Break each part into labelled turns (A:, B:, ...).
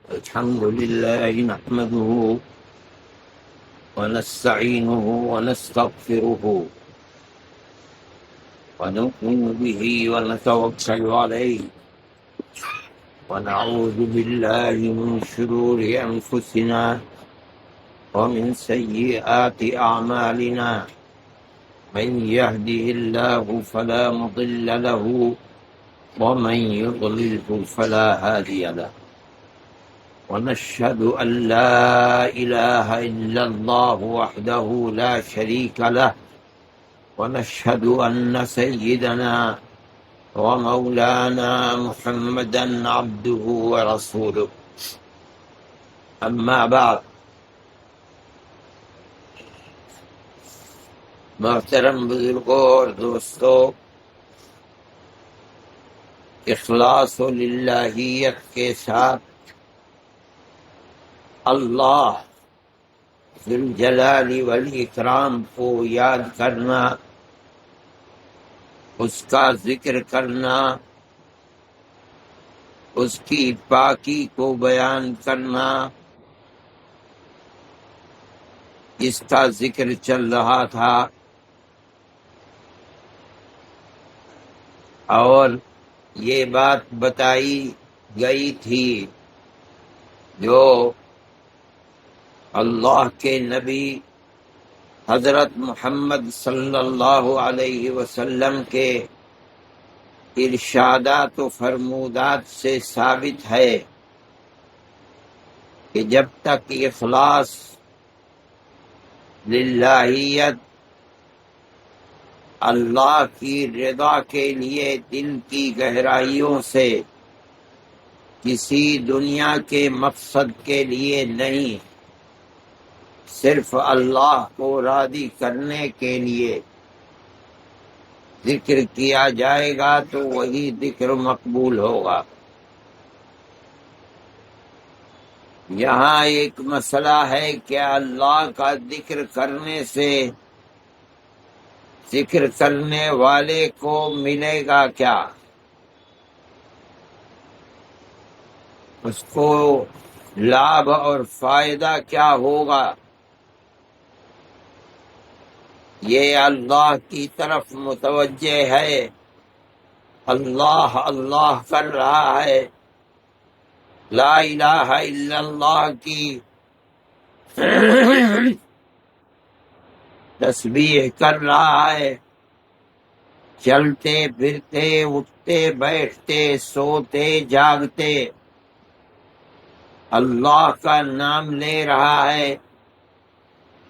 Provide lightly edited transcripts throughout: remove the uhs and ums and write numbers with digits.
A: الحمد لله نحمده ونستعينه ونستغفره ونؤمن به ونتوكل عليه ونعوذ بالله من شرور أنفسنا ومن سيئات أعمالنا من يهده الله فلا مضل له ومن يضلله فلا هادي له ونشهد أن لا إله إلا الله وحده لا شريك له ونشهد أن سيدنا ومولانا محمدا عبده ورسوله أما بعد محترم بزرگوں اور دوستو، اخلاص و للہیت کے ساتھ اللہ ذوالجلال والاکرام کو یاد کرنا، اس کا ذکر کرنا، اس کی پاکی کو بیان کرنا، اس کا ذکر چل رہا تھا۔ اور یہ بات بتائی گئی تھی جو اللہ کے نبی حضرت محمد صلی اللہ علیہ وسلم کے ارشادات و فرمودات سے ثابت ہے کہ جب تک اخلاص، للہیت، اللہ کی رضا کے لیے دل کی گہرائیوں سے، کسی دنیا کے مقصد کے لیے نہیں، صرف اللہ کو راضی کرنے کے لیے ذکر کیا جائے گا تو وہی ذکر مقبول ہوگا۔ یہاں ایک مسئلہ ہے کہ اللہ کا ذکر کرنے سے ذکر کرنے والے کو ملے گا کیا، اس کو لابھ اور فائدہ کیا ہوگا۔ یہ اللہ کی طرف متوجہ ہے، اللہ اللہ کر رہا ہے، لا الہ الا اللہ کی تسبیح کر رہا ہے، چلتے پھرتے، اٹھتے بیٹھتے، سوتے جاگتے اللہ کا نام لے رہا ہے،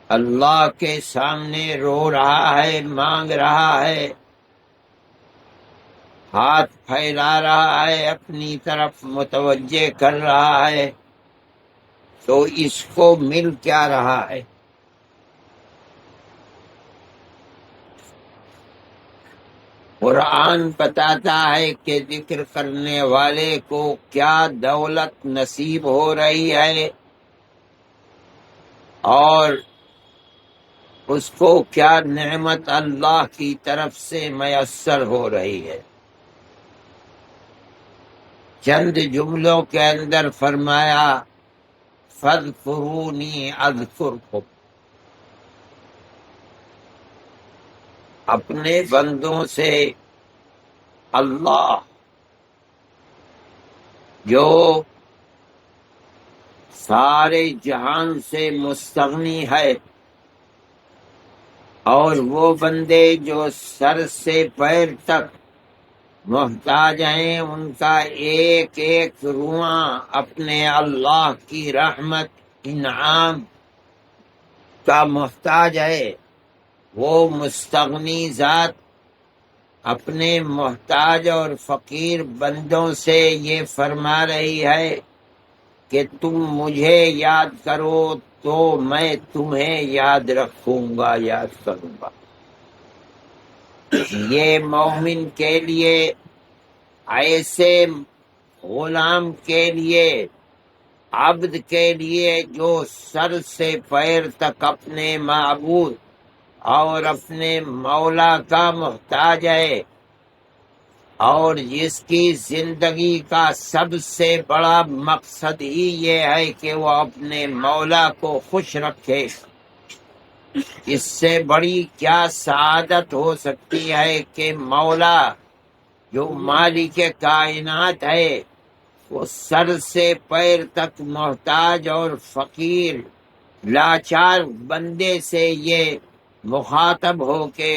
A: اللہ کے سامنے رو رہا ہے، مانگ رہا ہے، ہاتھ پھیلا رہا ہے، اپنی طرف متوجہ کر رہا ہے، تو اس کو مل کیا رہا ہے؟ قرآن بتاتا ہے کہ ذکر کرنے والے کو کیا دولت نصیب ہو رہی ہے اور اس کو کیا نعمت اللہ کی طرف سے میسر ہو رہی ہے۔ چند جملوں کے اندر فرمایا فاذکرونی اذکرکم، اپنے بندوں سے اللہ جو سارے جہان سے مستغنی ہے، اور وہ بندے جو سر سے پیر تک محتاج ہیں، ان کا ایک ایک رواں اپنے اللہ کی رحمت، انعام کا محتاج ہے، وہ مستغنی ذات اپنے محتاج اور فقیر بندوں سے یہ فرما رہی ہے کہ تم مجھے یاد کرو تو میں تمہیں یاد رکھوں گا، یاد کروں گا۔ یہ مومن کے لیے، ایسے غلام کے لیے، عبد کے لیے جو سر سے پیر تک اپنے معبود اور اپنے مولا کا محتاج ہے، اور جس کی زندگی کا سب سے بڑا مقصد ہی یہ ہے کہ وہ اپنے مولا کو خوش رکھے، اس سے بڑی کیا سعادت ہو سکتی ہے کہ مولا جو مالک کائنات ہے وہ سر سے پیر تک محتاج اور فقیر لاچار بندے سے یہ مخاطب ہو کے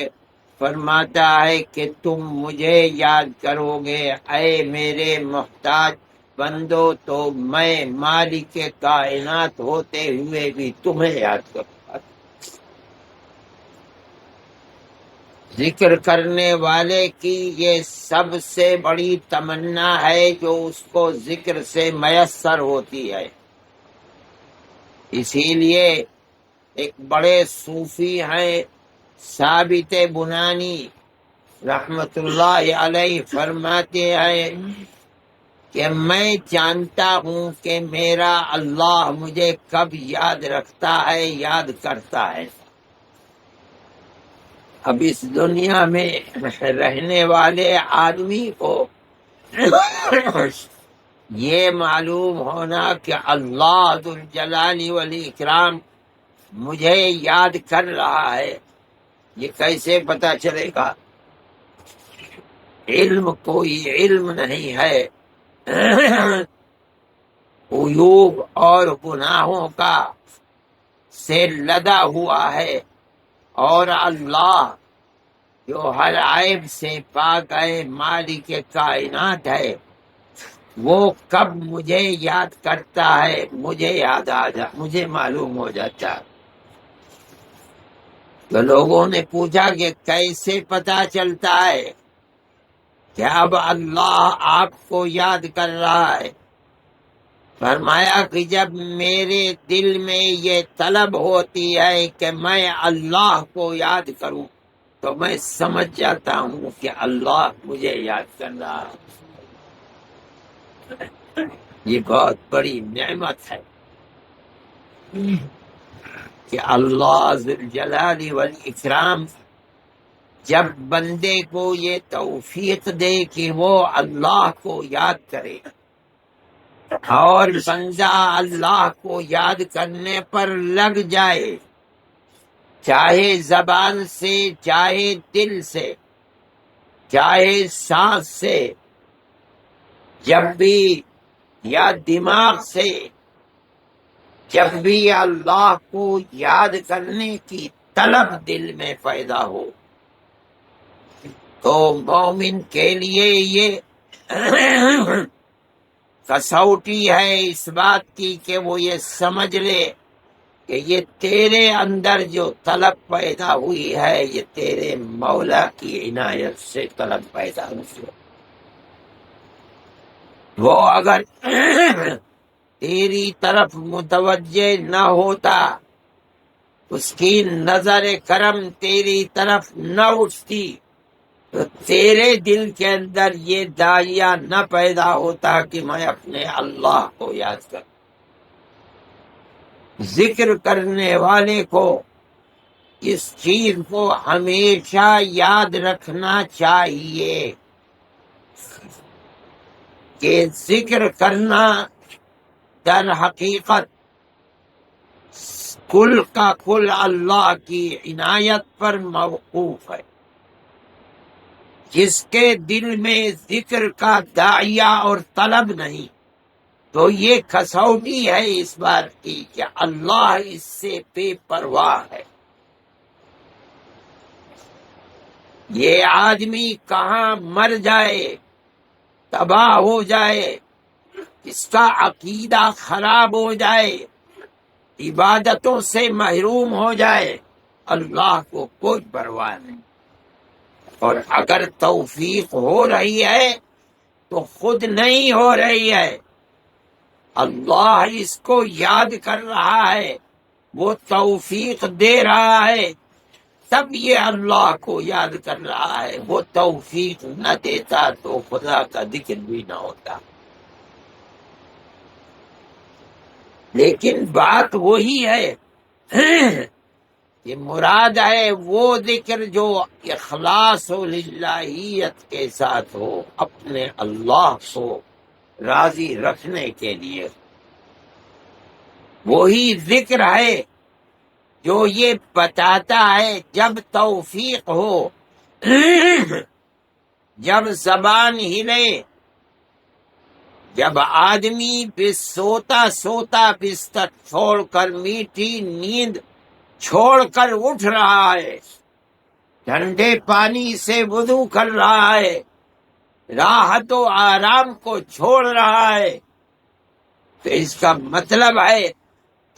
A: فرماتا ہے کہ تم مجھے یاد کرو گے اے میرے محتاج بندو تو میں مالک کائنات ہوتے ہوئے بھی تمہیں یاد کروں گا۔ ذکر کرنے والے کی یہ سب سے بڑی تمنا ہے جو اس کو ذکر سے میسر ہوتی ہے۔ اسی لیے ایک بڑے صوفی ہیں ثابت بنانی رحمت اللہ علیہ، فرماتے ہیں کہ میں جانتا ہوں کہ میرا اللہ مجھے کب یاد رکھتا ہے، یاد کرتا ہے۔ اب اس دنیا میں رہنے والے آدمی کو یہ معلوم ہونا کہ اللہ ذوالجلال والاکرام مجھے یاد کر رہا ہے، یہ کیسے پتا چلے گا؟ علم کوئی علم نہیں ہے، عیوب اور گناہوں کا سے لدا ہوا ہے، اور اللہ جو ہر عیب سے پاک ہے، مالک کائنات ہے، وہ کب مجھے یاد کرتا ہے مجھے معلوم ہو جاتا۔ تو لوگوں نے پوچھا کہ کیسے پتا چلتا ہے کہ اب اللہ آپ کو یاد کر رہا ہے؟ فرمایا کہ جب میرے دل میں یہ طلب ہوتی ہے کہ میں اللہ کو یاد کروں تو میں سمجھ جاتا ہوں کہ اللہ مجھے یاد کر رہا ہے۔ یہ بہت بڑی نعمت ہے کہ اللہ ذوالجلال والاکرام جب بندے کو یہ توفیق دے کہ وہ اللہ کو یاد کرے، اور بندہ اللہ کو یاد کرنے پر لگ جائے، چاہے زبان سے، چاہے دل سے، چاہے سانس سے، جب بھی یا دماغ سے، جب بھی اللہ کو یاد کرنے کی طلب دل میں پیدا ہو تو مومن کے لیے یہ کسوٹی ہے اس بات کی کہ وہ یہ سمجھ لے کہ یہ تیرے اندر جو طلب پیدا ہوئی ہے یہ تیرے مولا کی عنایت سے طلب پیدا ہوئی ہے۔ وہ اگر تیری طرف متوجہ نہ ہوتا، اس کی نظر کرم تیری طرف نہ اٹھتی، تو تیرے دل کے اندر یہ داعیہ نہ پیدا ہوتا کہ میں اپنے اللہ کو یاد کروں۔ ذکر کرنے والے کو اس چیز کو ہمیشہ یاد رکھنا چاہیے کہ ذکر کرنا در حقیقت کل کا کل اللہ کی عنایت پر موقوف ہے۔ جس کے دل میں ذکر کا داعیہ اور طلب نہیں تو یہ کسوٹی ہے اس بات کی کہ اللہ اس سے بے پرواہ ہے۔ یہ آدمی کہاں مر جائے، تباہ ہو جائے، اس کا عقیدہ خراب ہو جائے، عبادتوں سے محروم ہو جائے، اللہ کو کوئی پرواہ نہیں۔ اور اگر توفیق ہو رہی ہے تو خود نہیں ہو رہی ہے، اللہ اس کو یاد کر رہا ہے، وہ توفیق دے رہا ہے، تب یہ اللہ کو یاد کر رہا ہے۔ وہ توفیق نہ دیتا تو خدا کا ذکر بھی نہ ہوتا۔ لیکن بات وہی ہے یہ مراد ہے وہ ذکر جو اخلاص و للہیت کے ساتھ ہو، اپنے اللہ کو راضی رکھنے کے لیے۔ وہی ذکر ہے جو یہ بتاتا ہے جب توفیق ہو، جب زبان ہلے، جب آدمی سوتا سوتا بستر چھوڑ کر میٹھی نیند چھوڑ کر اٹھ رہا ہے، ٹھنڈے پانی سے وضو کر رہا ہے، راحت و آرام کو چھوڑ رہا ہے، تو اس کا مطلب ہے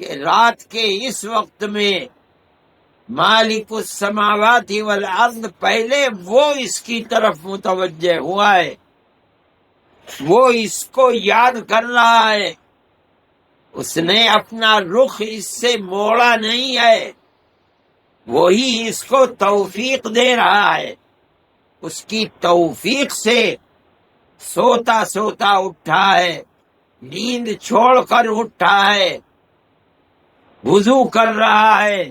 A: کہ رات کے اس وقت میں مالک السماوات والارض پہلے وہ اس کی طرف متوجہ ہوا ہے، وہ اس کو یاد کر رہا ہے، اس نے اپنا رخ اس سے موڑا نہیں ہے، وہی اس کو توفیق دے رہا ہے، اس کی توفیق سے سوتا سوتا اٹھا ہے، نیند چھوڑ کر اٹھا ہے، وضو کر رہا ہے،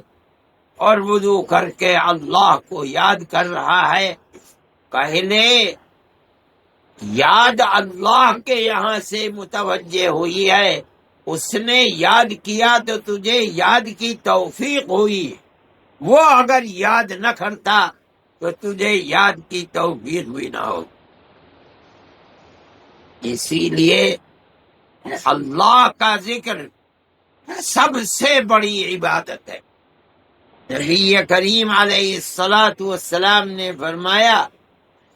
A: اور وضو کر کے اللہ کو یاد کر رہا ہے۔ پہلے یاد اللہ کے یہاں سے متوجہ ہوئی ہے، اس نے یاد کیا تو تجھے یاد کی توفیق ہوئی، وہ اگر یاد نہ کرتا تو تجھے یاد کی توفیق بھی نہ ہو۔ اسی لیے اللہ کا ذکر سب سے بڑی عبادت ہے۔ نبی کریم علیہ السلام نے فرمایا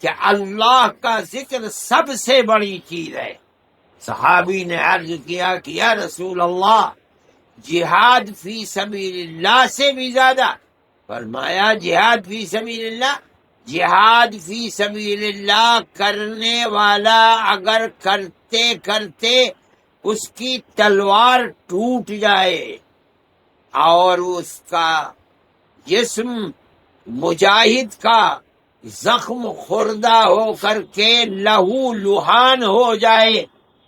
A: کہ اللہ کا ذکر سب سے بڑی چیز ہے۔ صحابی نے عرض کیا کہ یا رسول اللہ، جہاد فی سبیل اللہ سے بھی زیادہ؟ فرمایا جہاد فی سبیل اللہ، جہاد فی سبیل اللہ کرنے والا اگر کرتے کرتے اس کی تلوار ٹوٹ جائے اور اس کا جسم مجاہد کا زخم خوردہ ہو کر کے لہو لہان ہو جائے،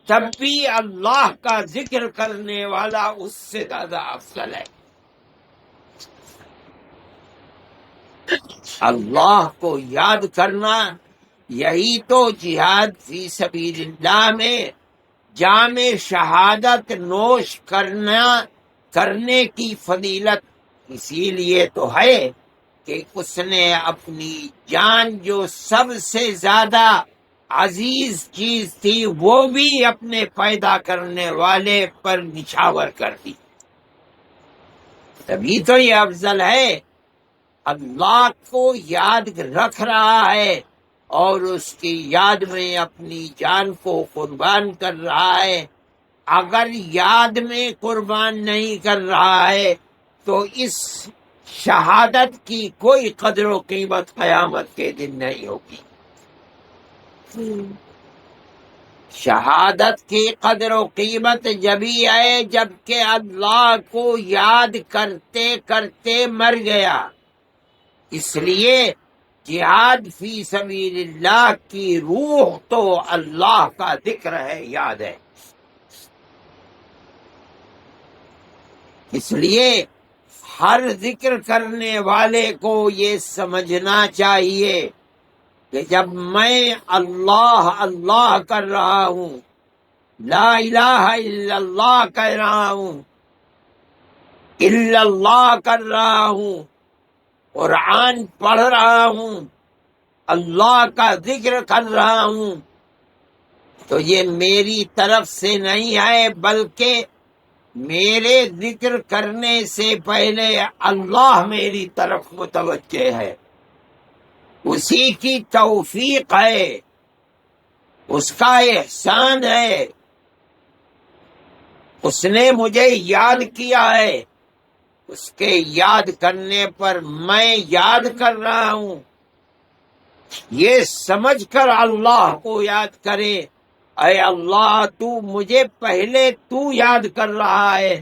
A: تب بھی اللہ کا ذکر کرنے والا اس سے زیادہ افضل ہے۔ اللہ کو یاد کرنا، یہی تو جہاد فی سبیل اللہ میں جام شہادت نوش کرنے کی فضیلت اسی لیے تو ہے کہ اس نے اپنی جان جو سب سے زیادہ عزیز چیز تھی وہ بھی اپنے پیدا کرنے والے پر نچھاور کر دی، تبھی تو یہ افضل ہے۔ اللہ کو یاد رکھ رہا ہے اور اس کی یاد میں اپنی جان کو قربان کر رہا ہے، اگر یاد میں قربان نہیں کر رہا ہے تو اس شہادت کی کوئی قدر و قیمت قیامت کے دن نہیں ہوگی۔ شہادت کی قدر و قیمت جبھی ہے جب کہ اللہ کو یاد کرتے کرتے مر گیا۔ اس لیے جہاد فی سبیل اللہ کی روح تو اللہ کا ذکر ہے، یاد ہے۔ اس لیے ہر ذکر کرنے والے کو یہ سمجھنا چاہیے کہ جب میں اللہ اللہ کر رہا ہوں، لا الہ الا اللہ کہہ رہا ہوں، الا اللہ کر رہا ہوں، قرآن پڑھ رہا ہوں، اللہ کا ذکر کر رہا ہوں، تو یہ میری طرف سے نہیں ہے، بلکہ میرے ذکر کرنے سے پہلے اللہ میری طرف متوجہ ہے، اسی کی توفیق ہے، اس کا احسان ہے، اس نے مجھے یاد کیا ہے، اس کے یاد کرنے پر میں یاد کر رہا ہوں۔ یہ سمجھ کر اللہ کو یاد کرے، اے اللہ تو مجھے پہلے تو یاد کر رہا ہے،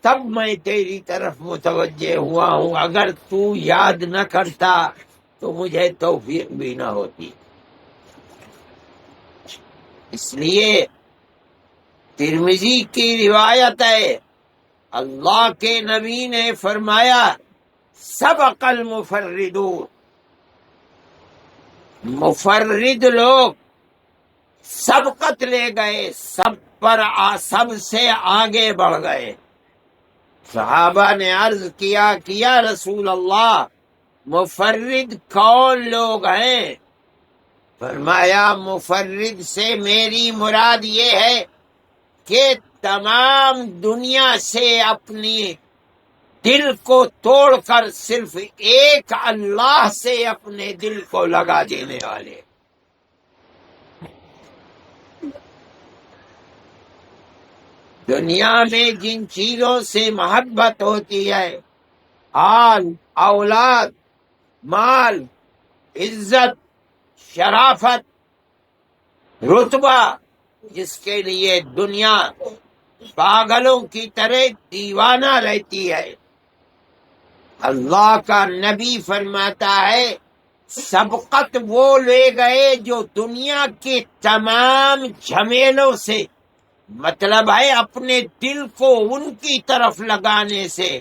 A: تب میں تیری طرف متوجہ ہوا ہوں، اگر تو یاد نہ کرتا تو مجھے توفیق بھی نہ ہوتی۔ اس لیے ترمذی کی روایت ہے، اللہ کے نبی نے فرمایا سبق المفردون، مفرد لوگ سبقت لے گئے، سب سے آگے بڑھ گئے۔ صحابہ نے عرض کیا کہ یا رسول اللہ مفرد کون لوگ ہیں؟ فرمایا مفرد سے میری مراد یہ ہے کہ تمام دنیا سے اپنی دل کو توڑ کر صرف ایک اللہ سے اپنے دل کو لگا دینے والے۔ دنیا میں جن چیزوں سے محبت ہوتی ہے، آل، اولاد، مال، عزت، شرافت، رتبہ، جس کے لیے دنیا پاگلوں کی طرح دیوانہ رہتی ہے، اللہ کا نبی فرماتا ہے سبقت وہ لے گئے جو دنیا کے تمام جھمیلوں سے، مطلب ہے اپنے دل کو ان کی طرف لگانے سے،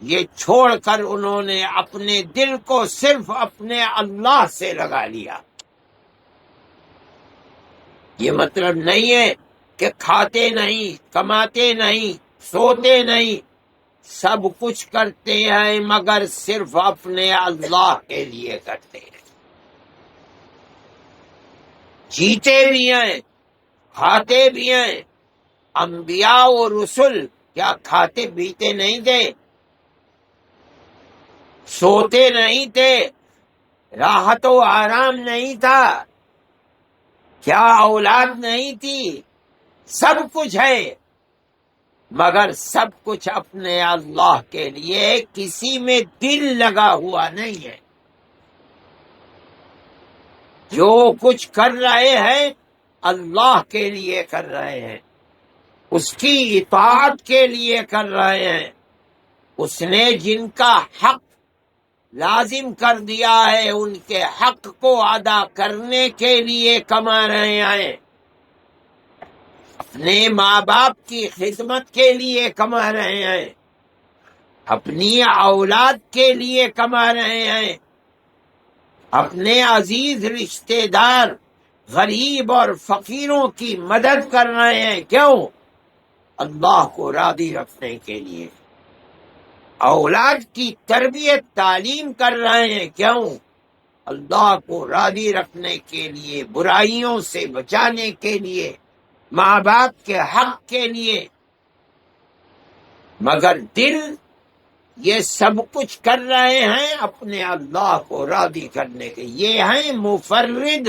A: یہ چھوڑ کر انہوں نے اپنے دل کو صرف اپنے اللہ سے لگا لیا۔ یہ مطلب نہیں ہے کہ کھاتے نہیں، کماتے نہیں، سوتے نہیں، سب کچھ کرتے ہیں مگر صرف اپنے اللہ کے لیے کرتے ہیں۔ جیتے بھی ہیں، کھاتے بھی ہیں۔ انبیاء و رسل کیا کھاتے پیتے نہیں تھے؟ سوتے نہیں تھے؟ راحت و آرام نہیں تھا؟ کیا اولاد نہیں تھی؟ سب کچھ ہے، مگر سب کچھ اپنے اللہ کے لیے، کسی میں دل لگا ہوا نہیں ہے۔ جو کچھ کر رہے ہیں اللہ کے لیے کر رہے ہیں، اس کی اطاعت کے لیے کر رہے ہیں، اس نے جن کا حق لازم کر دیا ہے ان کے حق کو ادا کرنے کے لیے کما رہے ہیں، اپنے ماں باپ کی خدمت کے لیے کما رہے ہیں، اپنی اولاد کے لیے کما رہے ہیں، اپنے عزیز رشتہ دار غریب اور فقیروں کی مدد کر رہے ہیں۔ کیوں؟ اللہ کو راضی رکھنے کے لیے۔ اولاد کی تربیت تعلیم کر رہے ہیں۔ کیوں؟ اللہ کو راضی رکھنے کے لیے، برائیوں سے بچانے کے لیے، ماں باپ کے حق کے لیے، مگر دل یہ سب کچھ کر رہے ہیں اپنے اللہ کو راضی کرنے کے۔ یہ ہیں مفرد۔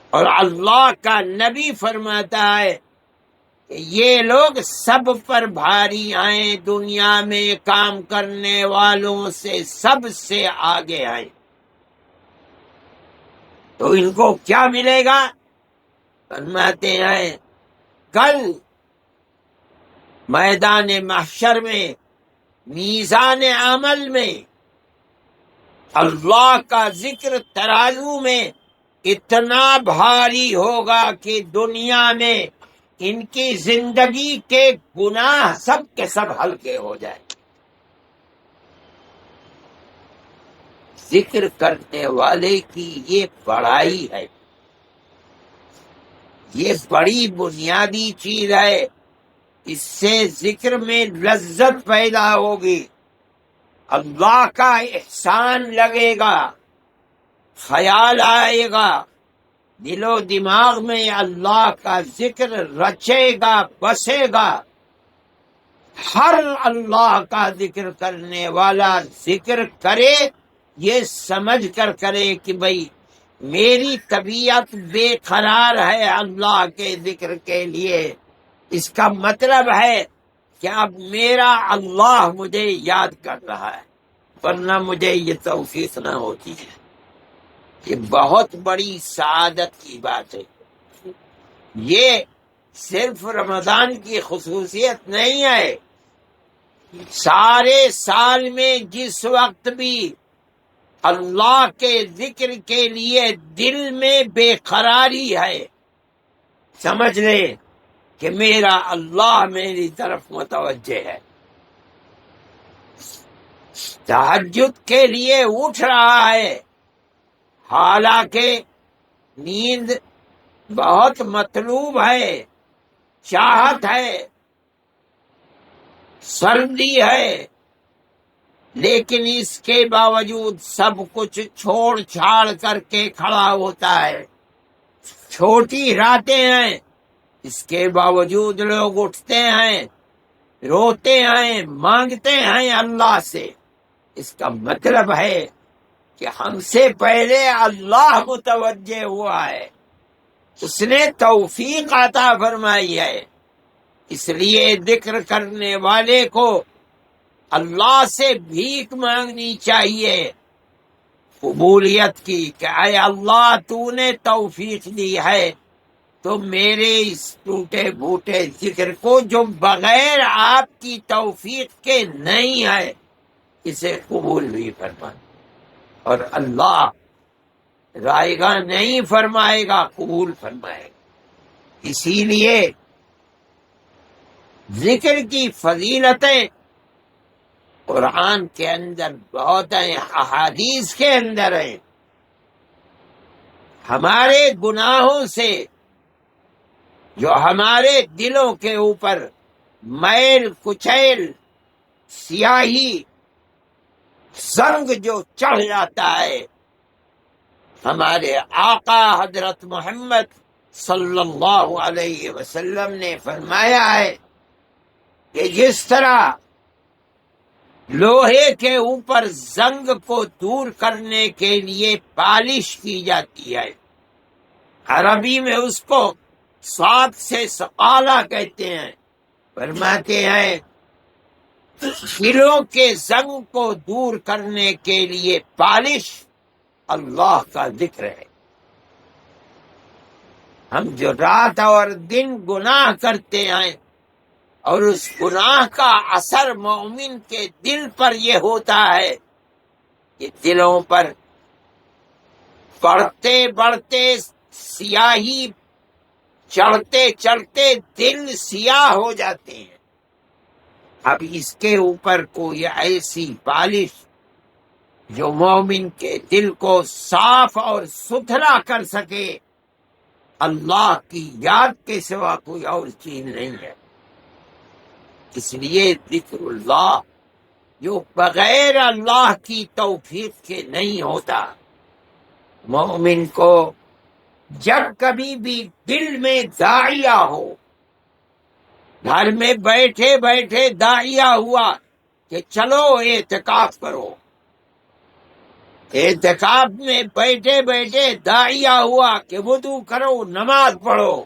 A: اور اللہ کا نبی فرماتا ہے کہ یہ لوگ سب پر بھاری آئیں، دنیا میں کام کرنے والوں سے سب سے آگے آئیں۔ تو ان کو کیا ملے گا؟ فرماتے ہیں کل میدان محشر میں، میزان عمل میں، اللہ کا ذکر ترازو میں اتنا بھاری ہوگا کہ دنیا میں ان کی زندگی کے گناہ سب کے سب ہلکے ہو جائیں۔ ذکر کرنے والے کی یہ بڑائی ہے، یہ بڑی بنیادی چیز ہے۔ اس سے ذکر میں لذت پیدا ہوگی، اللہ کا احسان لگے گا، خیال آئے گا، دل و دماغ میں اللہ کا ذکر رچے گا، بسے گا۔ ہر اللہ کا ذکر کرنے والا ذکر کرے یہ سمجھ کر کرے کہ بھئی میری طبیعت بے قرار ہے اللہ کے ذکر کے لیے، اس کا مطلب ہے کہ اب میرا اللہ مجھے یاد کر رہا ہے، ورنہ مجھے یہ توفیق نہ ہوتی ہے۔ یہ بہت بڑی سعادت کی بات ہے۔ یہ صرف رمضان کی خصوصیت نہیں ہے، سارے سال میں جس وقت بھی اللہ کے ذکر کے لیے دل میں بے قراری ہے، سمجھ لے کہ میرا اللہ میری طرف متوجہ ہے۔ تہجد کے لیے اٹھ رہا ہے، حالانکہ نیند بہت مطلوب ہے، چاہت ہے، سردی ہے، لیکن اس کے باوجود سب کچھ چھوڑ چھاڑ کر کے کھڑا ہوتا ہے۔ چھوٹی راتیں ہیں، اس کے باوجود لوگ اٹھتے ہیں، روتے ہیں، مانگتے ہیں اللہ سے۔ اس کا مطلب ہے کہ ہم سے پہلے اللہ متوجہ ہوا ہے، اس نے توفیق عطا فرمائی ہے۔ اس لیے ذکر کرنے والے کو اللہ سے بھیک مانگنی چاہیے قبولیت کی، کہ اے اللہ تو نے توفیق دی ہے تو میرے اس ٹوٹے بھوٹے ذکر کو جو بغیر آپ کی توفیق کے نہیں ہے، اسے قبول بھی فرما۔ اور اللہ رائے گا نہیں فرمائے گا، قبول فرمائے گا۔ اسی لیے ذکر کی فضیلتیں قرآن کے اندر بہت ہیں، احادیث کے اندر ہیں۔ ہمارے گناہوں سے جو ہمارے دلوں کے اوپر میل کچیل سیاہی زنگ جو چڑھ جاتا ہے، ہمارے آقا حضرت محمد صلی اللہ علیہ وسلم نے فرمایا ہے کہ جس طرح لوہے کے اوپر زنگ کو دور کرنے کے لیے پالش کی جاتی ہے، عربی میں اس کو صاد سے سقالہ کہتے ہیں، فرماتے ہیں دلوں کے زنگ کو دور کرنے کے لیے پالش اللہ کا ذکر ہے۔ ہم جو رات اور دن گناہ کرتے ہیں اور اس گناہ کا اثر مومن کے دل پر یہ ہوتا ہے کہ دلوں پر بڑھتے بڑھتے سیاہی چڑھتے چڑھتے دل سیاہ ہو جاتے ہیں۔ اب اس کے اوپر کوئی ایسی پالش جو مومن کے دل کو صاف اور ستھرا کر سکے، اللہ کی یاد کے سوا کوئی اور چیز نہیں ہے۔ اس لیے ذکر اللہ جو بغیر اللہ کی توفیق کے نہیں ہوتا، مومن کو جب کبھی بھی دل میں داعیہ ہو، گھر میں بیٹھے بیٹھے داعیہ ہوا کہ چلو اعتکاف کرو، اعتکاف میں بیٹھے بیٹھے داعیہ ہوا کہ وضو کرو، نماز پڑھو،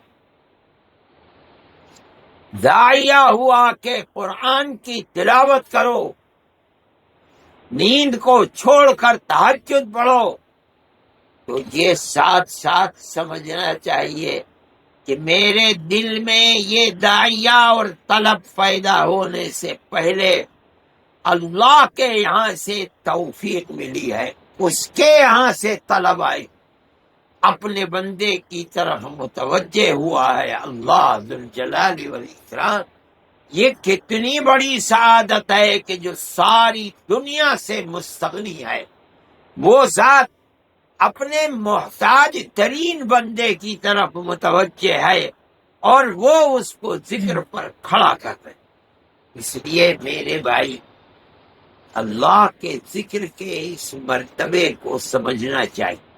A: داعیہ ہوا کہ قرآن کی تلاوت کرو، نیند کو چھوڑ کر تہجد پڑھو، تو یہ ساتھ ساتھ سمجھنا چاہیے کہ میرے دل میں یہ داعیہ اور طلب پیدا ہونے سے پہلے اللہ کے یہاں سے توفیق ملی ہے، اس کے یہاں سے طلب آئی، اپنے بندے کی طرف متوجہ ہوا ہے اللہ ذوالجلال والاکرام۔ یہ کتنی بڑی سعادت ہے کہ جو ساری دنیا سے مستغنی ہے، وہ ذات اپنے محتاج ترین بندے کی طرف متوجہ ہے اور وہ اس کو ذکر پر کھڑا کر رہے۔ اس لیے میرے بھائی، اللہ کے ذکر کے اس مرتبے کو سمجھنا چاہیے،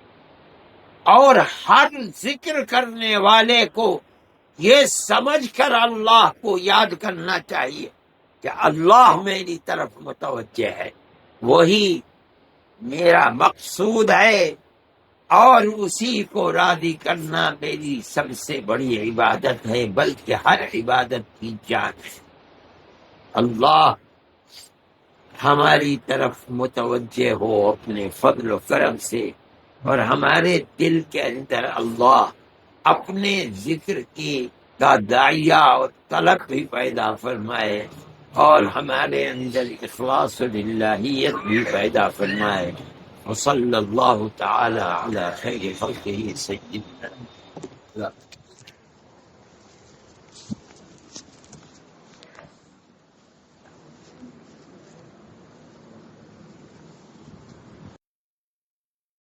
A: اور ہر ذکر کرنے والے کو یہ سمجھ کر اللہ کو یاد کرنا چاہیے کہ اللہ میری طرف متوجہ ہے، وہی میرا مقصود ہے، اور اسی کو راضی کرنا میری سب سے بڑی عبادت ہے، بلکہ ہر عبادت کی جان ہے۔ اللہ ہماری طرف متوجہ ہو اپنے فضل و کرم سے، اور ہمارے دل کے اندر اللہ اپنے ذکر کی کا داعیہ اور طلب بھی پیدا فرمائے، اور ہمارے اندر اخلاص للہیت بھی پیدا فرمائے۔ وصلی اللہ تعالی علی خیر خلقہ سیدنا